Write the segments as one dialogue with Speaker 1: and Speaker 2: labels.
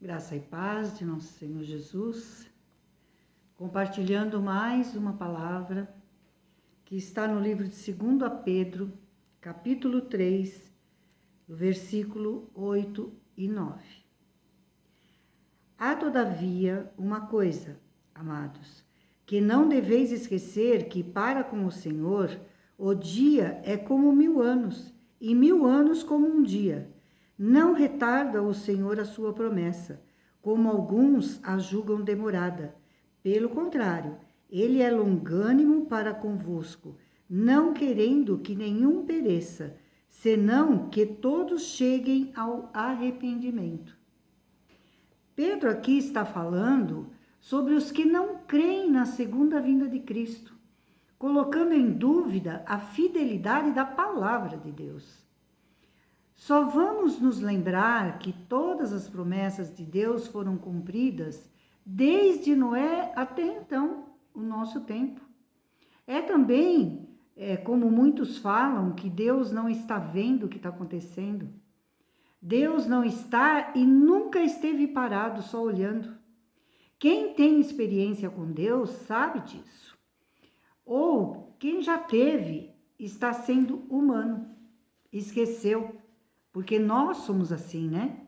Speaker 1: Graça e paz de nosso Senhor Jesus, compartilhando mais uma palavra que está no livro de 2 Pedro, capítulo 3, versículo 8 e 9. Há todavia uma coisa, amados, que não deveis esquecer, que para com o Senhor o dia é como 1000 anos, e 1000 anos como um dia. Não retarda o Senhor a sua promessa, como alguns a julgam demorada. Pelo contrário, ele é longânimo para convosco, não querendo que nenhum pereça, senão que todos cheguem ao arrependimento. Pedro aqui está falando sobre os que não creem na segunda vinda de Cristo, colocando em dúvida a fidelidade da palavra de Deus. Só vamos nos lembrar que todas as promessas de Deus foram cumpridas desde Noé até então, o nosso tempo. É também, como muitos falam, que Deus não está vendo o que está acontecendo. Deus não está e nunca esteve parado só olhando. Quem tem experiência com Deus sabe disso. Ou quem já teve está sendo humano, esqueceu. Porque nós somos assim, né?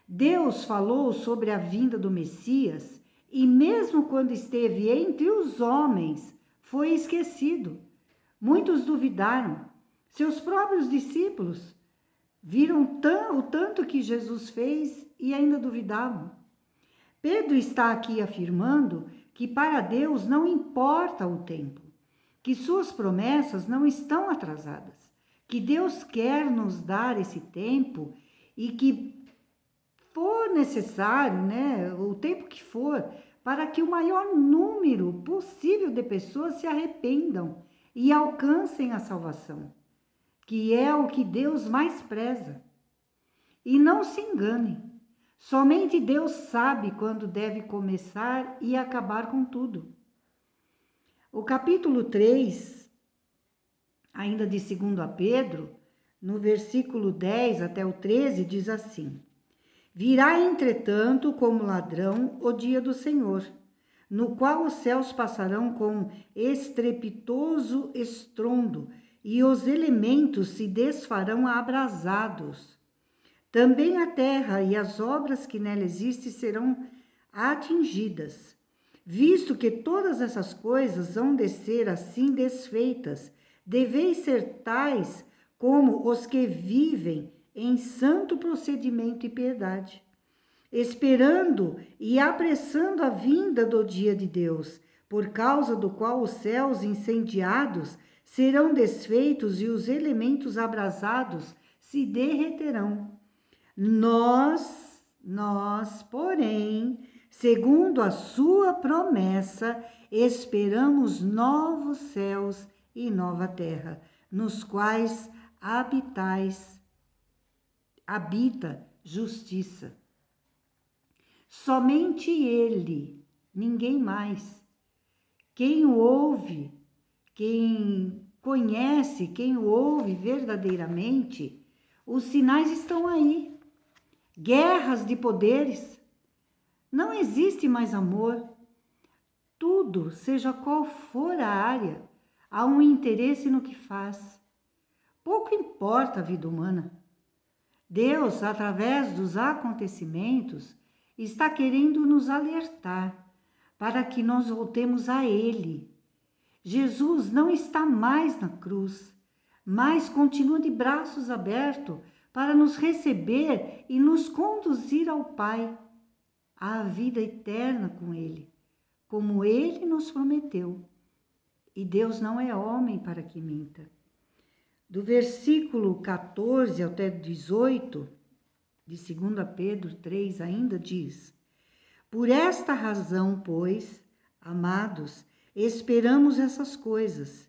Speaker 1: Deus falou sobre a vinda do Messias e mesmo quando esteve entre os homens, foi esquecido. Muitos duvidaram. Seus próprios discípulos viram o tanto que Jesus fez e ainda duvidavam. Pedro está aqui afirmando que para Deus não importa o tempo, que suas promessas não estão atrasadas, que Deus quer nos dar esse tempo e que for necessário, né, o tempo que for, para que o maior número possível de pessoas se arrependam e alcancem a salvação, que é o que Deus mais preza. E não se engane, somente Deus sabe quando deve começar e acabar com tudo. O capítulo 3, ainda de 2 Pedro, no versículo 10 até o 13, diz assim: Virá, entretanto, como ladrão o dia do Senhor, no qual os céus passarão com estrepitoso estrondo, e os elementos se desfarão abrasados. Também a terra e as obras que nela existem serão atingidas, visto que todas essas coisas hão de ser assim desfeitas. Deveis ser tais como os que vivem em santo procedimento e piedade, esperando e apressando a vinda do dia de Deus, por causa do qual os céus incendiados serão desfeitos e os elementos abrasados se derreterão. Nós, porém, segundo a sua promessa, esperamos novos céus e nova terra, nos quais habita justiça. Somente Ele, ninguém mais. Quem o ouve, quem conhece, quem o ouve verdadeiramente, os sinais estão aí. Guerras de poderes. Não existe mais amor. Tudo, seja qual for a área, há um interesse no que faz. Pouco importa a vida humana. Deus, através dos acontecimentos, está querendo nos alertar para que nós voltemos a Ele. Jesus não está mais na cruz, mas continua de braços abertos para nos receber e nos conduzir ao Pai, à vida eterna com Ele, como Ele nos prometeu. E Deus não é homem para que minta. Do versículo 14 até 18, de 2 Pedro 3, ainda diz: Por esta razão, pois, amados, esperamos essas coisas.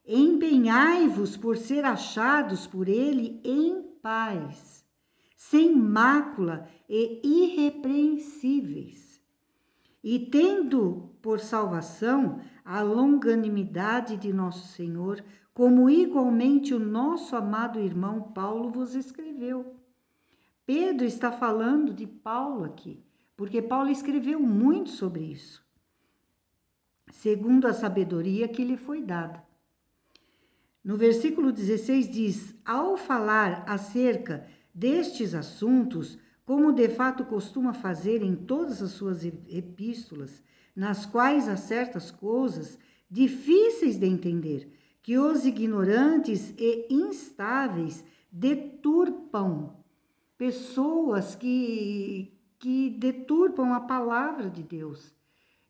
Speaker 1: Empenhai-vos por ser achados por Ele em paz, sem mácula e irrepreensíveis, e tendo por salvação a longanimidade de nosso Senhor, como igualmente o nosso amado irmão Paulo vos escreveu. Pedro está falando de Paulo aqui, porque Paulo escreveu muito sobre isso, segundo a sabedoria que lhe foi dada. No versículo 16 diz: ao falar acerca destes assuntos, como de fato costuma fazer em todas as suas epístolas, nas quais há certas coisas difíceis de entender, que os ignorantes e instáveis deturpam, pessoas que deturpam a palavra de Deus.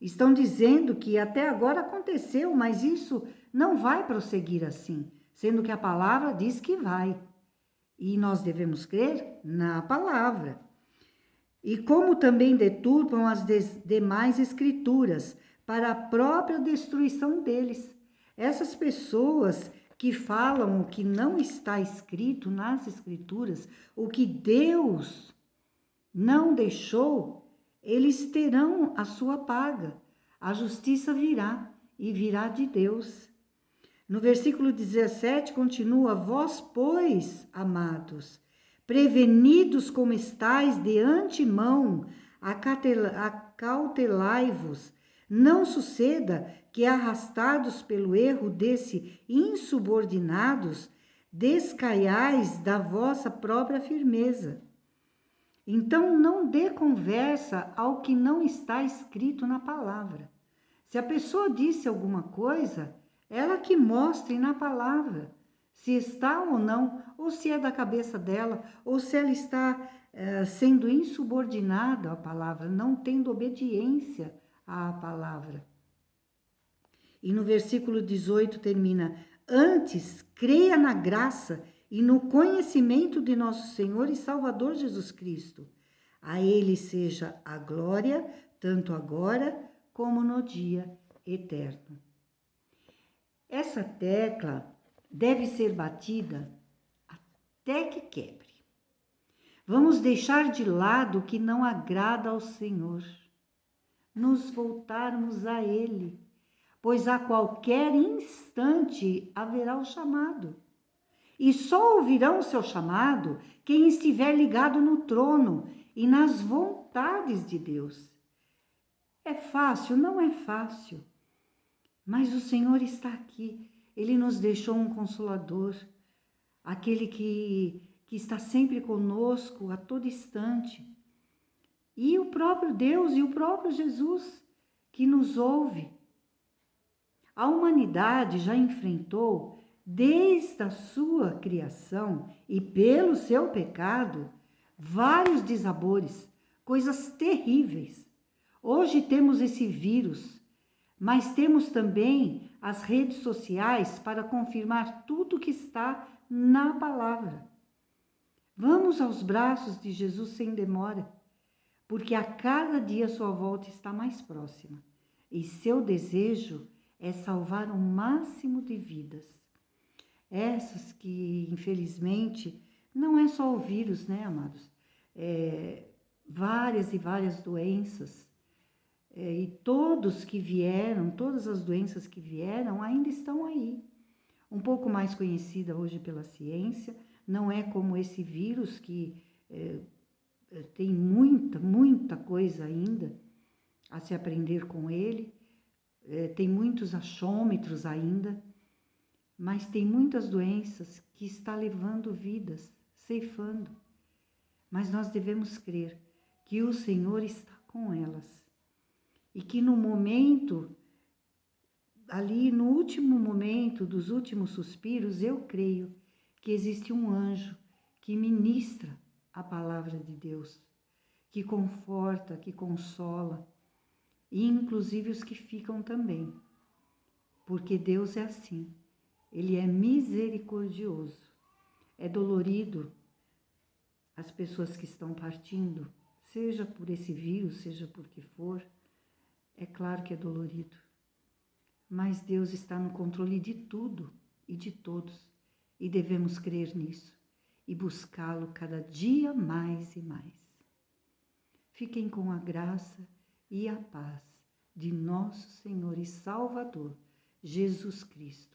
Speaker 1: Estão dizendo que até agora aconteceu, mas isso não vai prosseguir assim, sendo que a palavra diz que vai. E nós devemos crer na palavra. E como também deturpam as demais escrituras para a própria destruição deles. Essas pessoas que falam o que não está escrito nas escrituras, o que Deus não deixou, eles terão a sua paga. A justiça virá e virá de Deus. No versículo 17 continua: vós, pois, amados, prevenidos como estáis de antemão, acautelai-vos, não suceda que, arrastados pelo erro desse insubordinados, descaiais da vossa própria firmeza. Então, não dê conversa ao que não está escrito na palavra. Se a pessoa disse alguma coisa, ela que mostre na palavra se está ou não, ou se é da cabeça dela, ou se ela está sendo insubordinada à palavra, não tendo obediência à palavra. E no versículo 18 termina: antes, creia na graça e no conhecimento de nosso Senhor e Salvador Jesus Cristo. A Ele seja a glória, tanto agora como no dia eterno. Essa tecla deve ser batida até que quebre. Vamos deixar de lado o que não agrada ao Senhor, nos voltarmos a Ele, pois a qualquer instante haverá o chamado. E só ouvirão o seu chamado quem estiver ligado no trono e nas vontades de Deus. É fácil? Não é fácil. Mas o Senhor está aqui. Ele nos deixou um Consolador, aquele que está sempre conosco a todo instante. E o próprio Deus e o próprio Jesus que nos ouve. A humanidade já enfrentou, desde a sua criação e pelo seu pecado, vários dissabores, coisas terríveis. Hoje temos esse vírus, mas temos também as redes sociais para confirmar tudo que está na palavra. Vamos aos braços de Jesus sem demora, porque a cada dia sua volta está mais próxima e seu desejo é salvar o máximo de vidas. Essas que, infelizmente, não é só o vírus, né, amados? Várias e várias doenças. E todos que vieram, todas as doenças que vieram ainda estão aí. Um pouco mais conhecida hoje pela ciência, não é como esse vírus que tem muita coisa ainda a se aprender com ele, tem muitos achômetros ainda, mas tem muitas doenças que está levando vidas, ceifando. Mas nós devemos crer que o Senhor está com elas. E que no momento, ali no último momento dos últimos suspiros, eu creio que existe um anjo que ministra a palavra de Deus, que conforta, que consola, e inclusive os que ficam também. Porque Deus é assim, Ele é misericordioso, é dolorido as pessoas que estão partindo, seja por esse vírus, seja por que for. É claro que é dolorido, mas Deus está no controle de tudo e de todos, e devemos crer nisso e buscá-lo cada dia mais e mais. Fiquem com a graça e a paz de nosso Senhor e Salvador, Jesus Cristo.